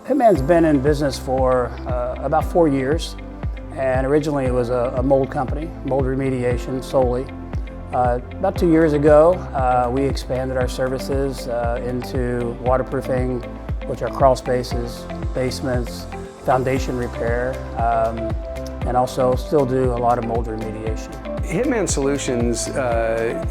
Hitman's been in business for about 4 years, and originally it was a mold company, mold remediation solely. About 2 years ago, we expanded our services into waterproofing, which are crawl spaces, basements, foundation repair, and also still do a lot of mold remediation. Hitman Solutions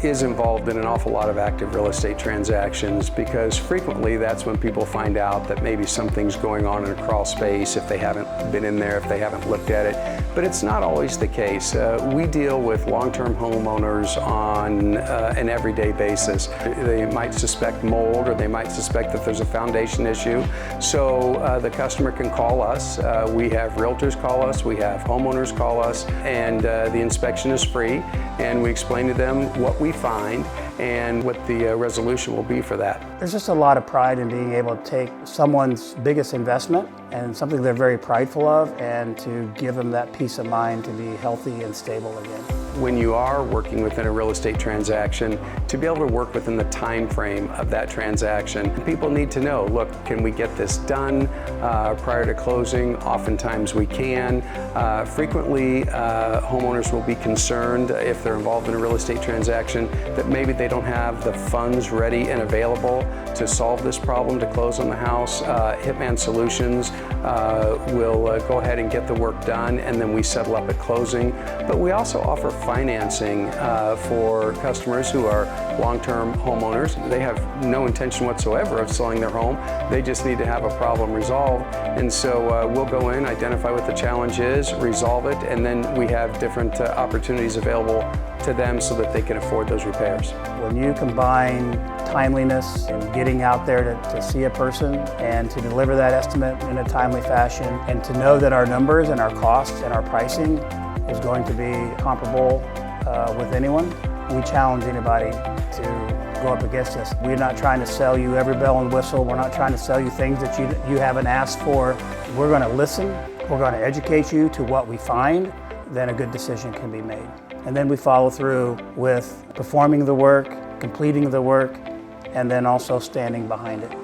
is involved in an awful lot of active real estate transactions because frequently that's when people find out that maybe something's going on in a crawl space if they haven't been in there, if they haven't looked at it. But it's not always the case. We deal with long-term homeowners on an everyday basis. They might suspect mold or they might suspect that there's a foundation issue. So the customer can call us. We have realtors call us, we have homeowners call us, and the inspection is free. And we explain to them what we find and what the resolution will be for that. There's just a lot of pride in being able to take someone's biggest investment and something they're very prideful of, and to give them that peace of mind to be healthy and stable again. When you are working within a real estate transaction, to be able to work within the time frame of that transaction, people need to know, look, can we get this done prior to closing? Oftentimes we can. Frequently, homeowners will be concerned if they're involved in a real estate transaction that maybe they don't have the funds ready and available to solve this problem, to close on the house. Hitman Solutions will go ahead and get the work done, and then we settle up at closing. But we also offer financing for customers who are long-term homeowners. They have no intention whatsoever of selling their home. They just need to have a problem resolved. And so we'll go in, identify what the challenge is, resolve it, and then we have different opportunities available to them so that they can afford those repairs. When you combine timeliness and getting out there to see a person and to deliver that estimate in a timely fashion, and to know that our numbers and our costs and our pricing is going to be comparable with anyone, we challenge anybody to go up against us. We're not trying to sell you every bell and whistle. We're not trying to sell you things that you haven't asked for. We're going to listen. We're going to educate you to what we find. Then a good decision can be made. And then we follow through with performing the work, completing the work, and then also standing behind it.